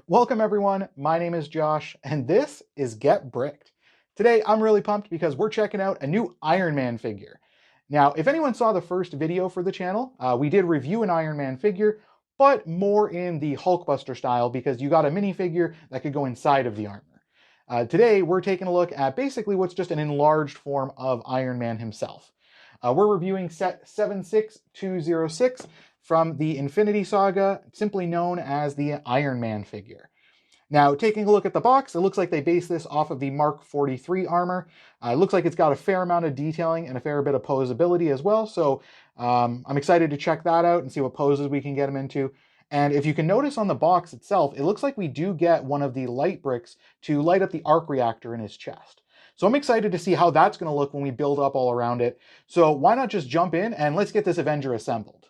Welcome everyone, my name is Josh, and this is Get Bricked. Today I'm really pumped because we're checking out a new Ironman figure. Now, if anyone saw the first video for the channel, we did review an Ironman figure, but more in the Hulkbuster style because you got a minifigure that could go inside of the armor. Today we're taking a look at basically what's just an enlarged form of Iron Man himself. We're reviewing set 76206 from the Infinity Saga, simply known as the Iron Man figure. Now, taking a look at the box, it looks like they based this off of the Mark 43 armor. It looks like it's got a fair amount of detailing and a fair bit of posability as well, so I'm excited to check that out and see what poses we can get him into. And if you can notice on the box itself, it looks like we do get one of the light bricks to light up the arc reactor in his chest. So I'm excited to see how that's going to look when we build up all around it. So why not just jump in and let's get this Avenger assembled.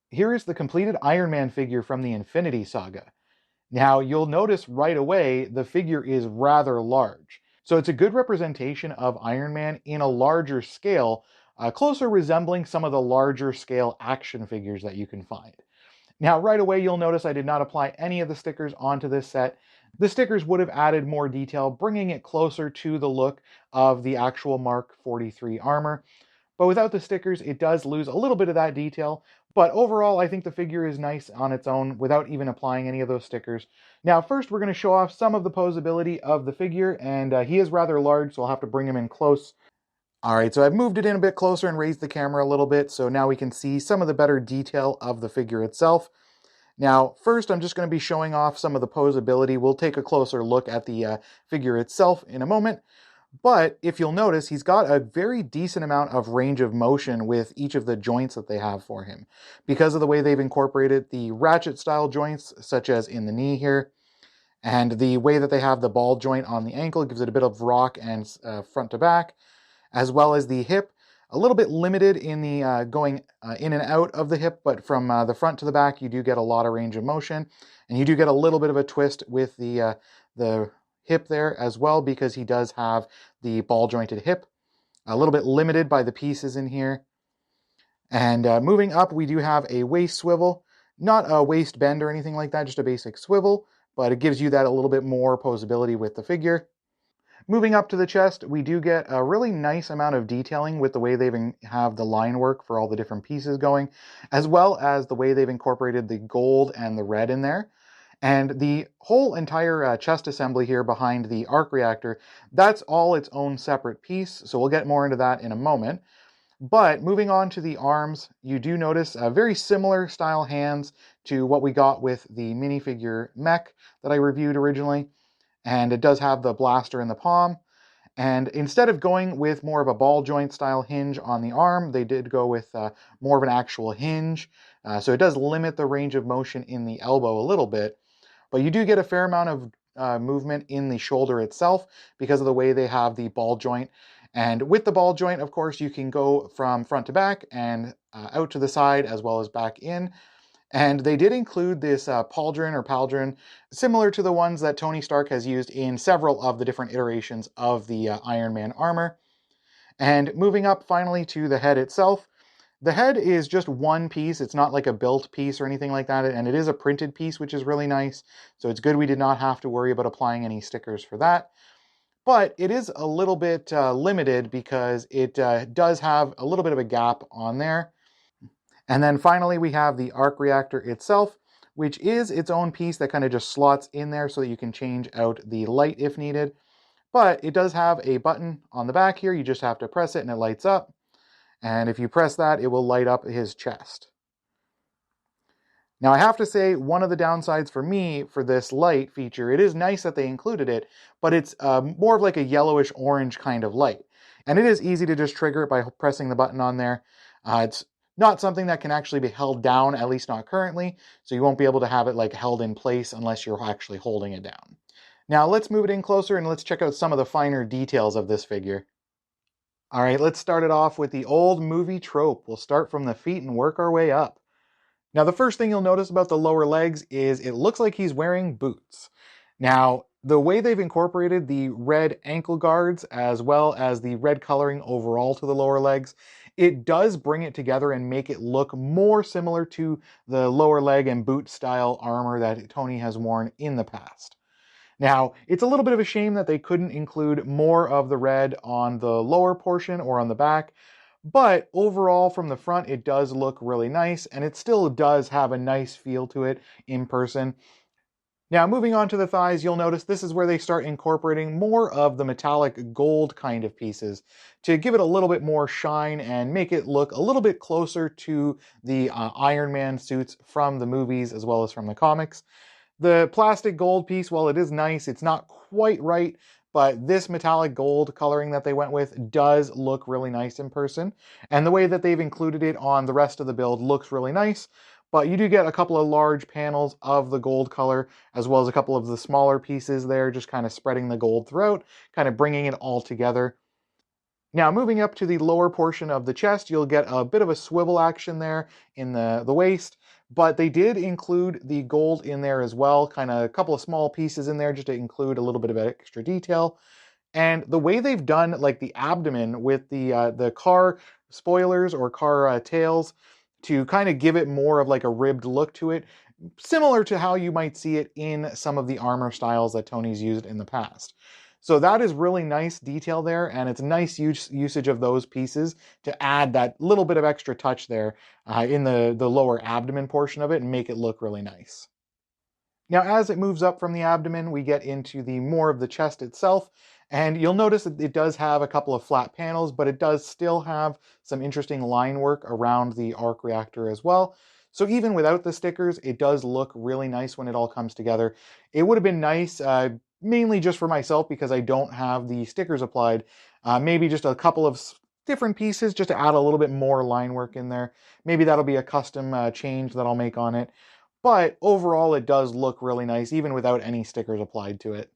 Here is the completed Iron Man figure from the Infinity Saga. Now, you'll notice right away the figure is rather large. So it's a good representation of Iron Man in a larger scale, closer resembling some of the larger scale action figures that you can find. Now, right away, you'll notice I did not apply any of the stickers onto this set. The stickers would have added more detail, bringing it closer to the look of the actual Mark 43 armor. But without the stickers, it does lose a little bit of that detail. But overall, I think the figure is nice on its own without even applying any of those stickers. Now, first, we're going to show off some of the posability of the figure, and he is rather large, so I'll have to bring him in close. All right, so I've moved it in a bit closer and raised the camera a little bit, so now we can see some of the better detail of the figure itself. Now, first, I'm just going to be showing off some of the posability. We'll take a closer look at the figure itself in a moment. But if you'll notice, he's got a very decent amount of range of motion with each of the joints that they have for him. Because of the way they've incorporated the ratchet style joints, such as in the knee here, and the way that they have the ball joint on the ankle gives it a bit of rock and front to back, as well as the hip, a little bit limited in the going in and out of the hip, but from the front to the back, you do get a lot of range of motion, and you do get a little bit of a twist with the hip there as well, because he does have the ball jointed hip. A little bit limited by the pieces in here. And moving up, we do have a waist swivel. Not a waist bend or anything like that, just a basic swivel, but it gives you that a little bit more posability with the figure. Moving up to the chest, we do get a really nice amount of detailing with the way they have the line work for all the different pieces going, as well as the way they've incorporated the gold and the red in there. And the whole entire chest assembly here behind the arc reactor, that's all its own separate piece, so we'll get more into that in a moment. But moving on to the arms, you do notice very similar style hands to what we got with the minifigure mech that I reviewed originally. And it does have the blaster in the palm. And instead of going with more of a ball joint style hinge on the arm, they did go with more of an actual hinge. So it does limit the range of motion in the elbow a little bit. But you do get a fair amount of movement in the shoulder itself because of the way they have the ball joint. And with the ball joint, of course, you can go from front to back and out to the side as well as back in. And they did include this pauldron or pauldron, similar to the ones that Tony Stark has used in several of the different iterations of the Iron Man armor. And moving up finally to the head itself, the head is just one piece. It's not like a built piece or anything like that, and it is a printed piece, which is really nice. So it's good we did not have to worry about applying any stickers for that. But it is a little bit limited because it does have a little bit of a gap on there. And then finally, we have the arc reactor itself, which is its own piece that kind of just slots in there so that you can change out the light if needed. But it does have a button on the back here. You just have to press it and it lights up. And if you press that, it will light up his chest. Now, I have to say, one of the downsides for me for this light feature, it is nice that they included it, but it's more of like a yellowish orange kind of light. And it is easy to just trigger it by pressing the button on there. It's not something that can actually be held down, at least not currently, so you won't be able to have it like held in place unless you're actually holding it down. Now, let's move it in closer and let's check out some of the finer details of this figure. All right, let's start it off with the old movie trope. We'll start from the feet and work our way up. Now, the first thing you'll notice about the lower legs is it looks like he's wearing boots. Now, the way they've incorporated the red ankle guards as well as the red coloring overall to the lower legs, it does bring it together and make it look more similar to the lower leg and boot style armor that Tony has worn in the past. Now, it's a little bit of a shame that they couldn't include more of the red on the lower portion or on the back, but overall from the front it does look really nice and it still does have a nice feel to it in person. Now, moving on to the thighs, you'll notice this is where they start incorporating more of the metallic gold kind of pieces to give it a little bit more shine and make it look a little bit closer to the Iron Man suits from the movies as well as from the comics. The plastic gold piece, while it is nice, it's not quite right, but this metallic gold coloring that they went with does look really nice in person. And the way that they've included it on the rest of the build looks really nice, but you do get a couple of large panels of the gold color, as well as a couple of the smaller pieces there, just kind of spreading the gold throughout, kind of bringing it all together. Now, moving up to the lower portion of the chest, you'll get a bit of a swivel action there in the waist, but they did include the gold in there as well, kind of a couple of small pieces in there just to include a little bit of extra detail. And the way they've done like the abdomen with the car spoilers or car tails to kind of give it more of like a ribbed look to it, similar to how you might see it in some of the armor styles that Tony's used in the past. So that is really nice detail there, and it's nice usage of those pieces to add that little bit of extra touch there in the lower abdomen portion of it and make it look really nice. Now, as it moves up from the abdomen, we get into the more of the chest itself, and you'll notice that it does have a couple of flat panels, but it does still have some interesting line work around the arc reactor as well. So even without the stickers, it does look really nice when it all comes together. It would have been nice, mainly just for myself because I don't have the stickers applied, maybe just a couple of different pieces just to add a little bit more line work in there. Maybe that'll be a custom change that I'll make on it. But overall, it does look really nice, even without any stickers applied to it.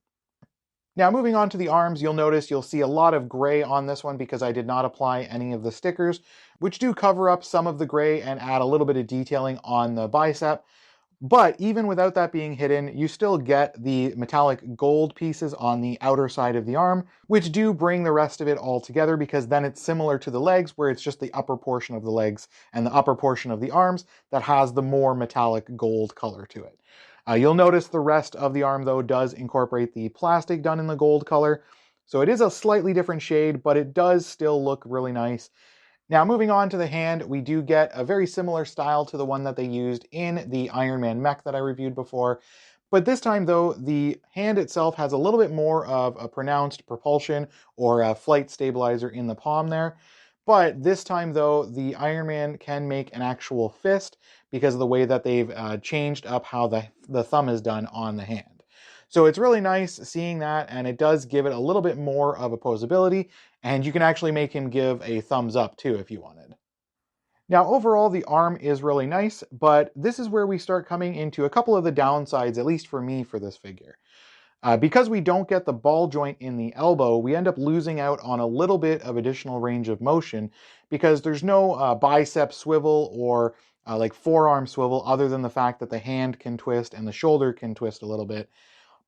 Now, moving on to the arms, you'll see a lot of gray on this one because I did not apply any of the stickers, which do cover up some of the gray and add a little bit of detailing on the bicep. But even without that being hidden, you still get the metallic gold pieces on the outer side of the arm, which do bring the rest of it all together, because then it's similar to the legs, where it's just the upper portion of the legs and the upper portion of the arms that has the more metallic gold color to it. You'll notice the rest of the arm, though, does incorporate the plastic done in the gold color. So it is a slightly different shade, but it does still look really nice. Now, moving on to the hand, we do get a very similar style to the one that they used in the Ironman mech that I reviewed before. But this time, though, the hand itself has a little bit more of a pronounced propulsion or a flight stabilizer in the palm there. But this time, though, the Ironman can make an actual fist because of the way that they've changed up how the thumb is done on the hand. So it's really nice seeing that, and it does give it a little bit more of opposability, and you can actually make him give a thumbs up too if you wanted. Now, overall, the arm is really nice, but this is where we start coming into a couple of the downsides, at least for me, for this figure. Because we don't get the ball joint in the elbow, we end up losing out on a little bit of additional range of motion because there's no bicep swivel or like forearm swivel, other than the fact that the hand can twist and the shoulder can twist a little bit.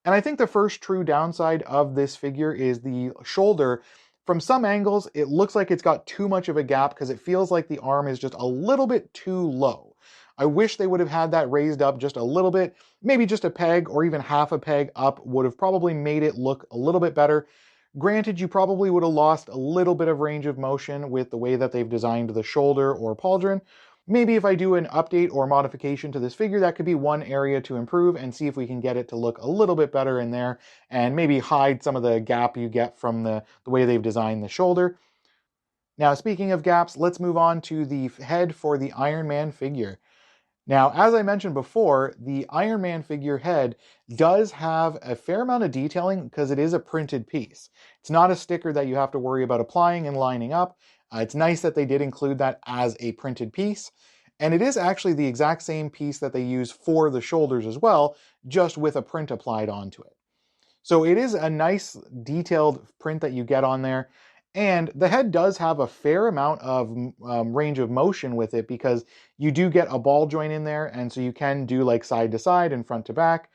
And I think the first true downside of this figure is the shoulder. From some angles, it looks like it's got too much of a gap because it feels like the arm is just a little bit too low. I wish they would have had that raised up just a little bit. Maybe just a peg or even half a peg up would have probably made it look a little bit better. Granted, you probably would have lost a little bit of range of motion with the way that they've designed the shoulder or pauldron. Maybe if I do an update or modification to this figure, that could be one area to improve and see if we can get it to look a little bit better in there and maybe hide some of the gap you get from the way they've designed the shoulder. Now, speaking of gaps, let's move on to the head for the Iron Man figure. Now, as I mentioned before, the Iron Man figure head does have a fair amount of detailing because it is a printed piece. It's not a sticker that you have to worry about applying and lining up. It's nice that they did include that as a printed piece. And it is actually the exact same piece that they use for the shoulders as well, just with a print applied onto it. So it is a nice detailed print that you get on there. And the head does have a fair amount of range of motion with it because you do get a ball joint in there, and so you can do like side to side and front to back.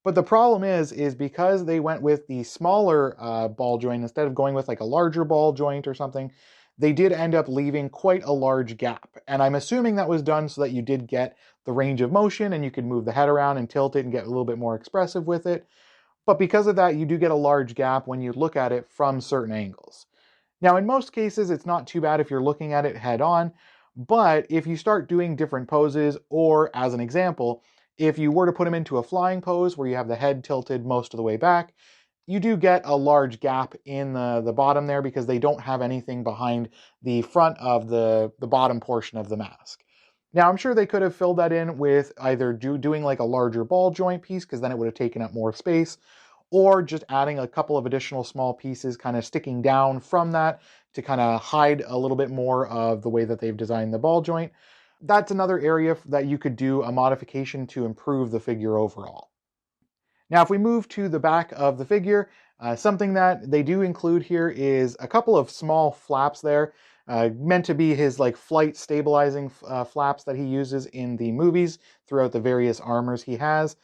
But the problem is because they went with the smaller ball joint instead of going with like a larger ball joint or something, they did end up leaving quite a large gap. And I'm assuming that was done so that you did get the range of motion and you could move the head around and tilt it and get a little bit more expressive with it. But because of that, you do get a large gap when you look at it from certain angles. Now, in most cases, it's not too bad if you're looking at it head on, but if you start doing different poses, or as an example, if you were to put him into a flying pose where you have the head tilted most of the way back, you do get a large gap in the bottom there because they don't have anything behind the front of the bottom portion of the mask. Now, I'm sure they could have filled that in with either doing like a larger ball joint piece, because then it would have taken up more space, or just adding a couple of additional small pieces kind of sticking down from that to kind of hide a little bit more of the way that they've designed the ball joint. That's another area that you could do a modification to improve the figure overall. Now, if we move to the back of the figure, something that they do include here is a couple of small flaps there, meant to be his like flight stabilizing flaps that he uses in the movies throughout the various armors he has.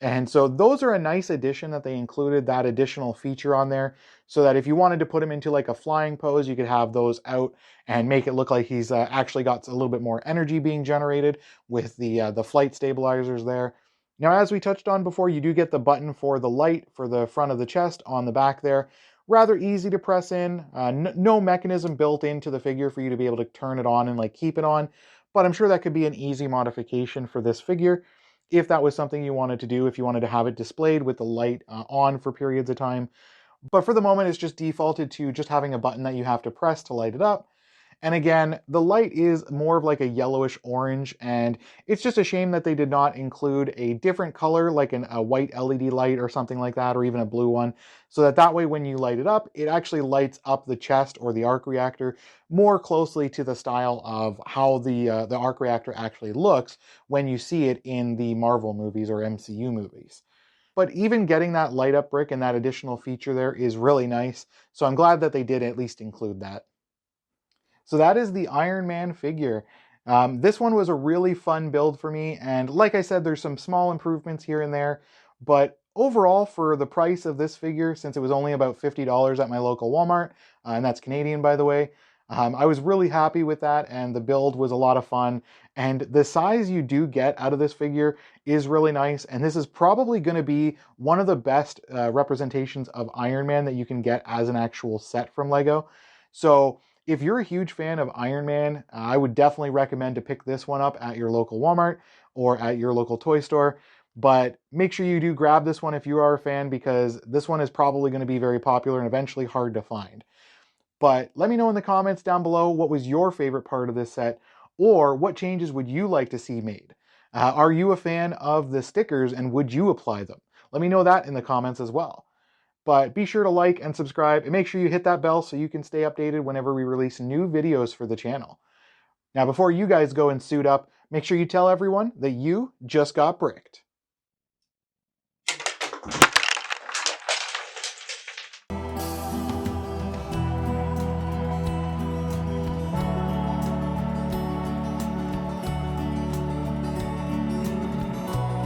And so those are a nice addition that they included that additional feature on there, so that if you wanted to put him into like a flying pose, you could have those out and make it look like he's actually got a little bit more energy being generated with the flight stabilizers there. Now, as we touched on before, you do get the button for the light for the front of the chest on the back there. Rather easy to press in, no mechanism built into the figure for you to be able to turn it on and like keep it on, but I'm sure that could be an easy modification for this figure if that was something you wanted to do, if you wanted to have it displayed with the light on for periods of time. But for the moment, it's just defaulted to just having a button that you have to press to light it up. And again, the light is more of like a yellowish orange, and it's just a shame that they did not include a different color, like a white LED light or something like that, or even a blue one, so that way when you light it up, it actually lights up the chest or the arc reactor more closely to the style of how the arc reactor actually looks when you see it in the Marvel movies or MCU movies. But even getting that light up brick and that additional feature there is really nice, so I'm glad that they did at least include that. So that is the Iron Man figure. This one was a really fun build for me, and like I said, there's some small improvements here and there, but overall, for the price of this figure, since it was only about $50 at my local Walmart, and that's Canadian, by the way, I was really happy with that, and the build was a lot of fun, and the size you do get out of this figure is really nice, and this is probably going to be one of the best representations of Iron Man that you can get as an actual set from LEGO. So if you're a huge fan of Iron Man, I would definitely recommend to pick this one up at your local Walmart or at your local toy store. But make sure you do grab this one if you are a fan, because this one is probably going to be very popular and eventually hard to find. But let me know in the comments down below what was your favorite part of this set, or what changes would you like to see made? Are you a fan of the stickers and would you apply them? Let me know that in the comments as well. But be sure to like and subscribe, and make sure you hit that bell so you can stay updated whenever we release new videos for the channel. Now, before you guys go and suit up, make sure you tell everyone that you just got bricked.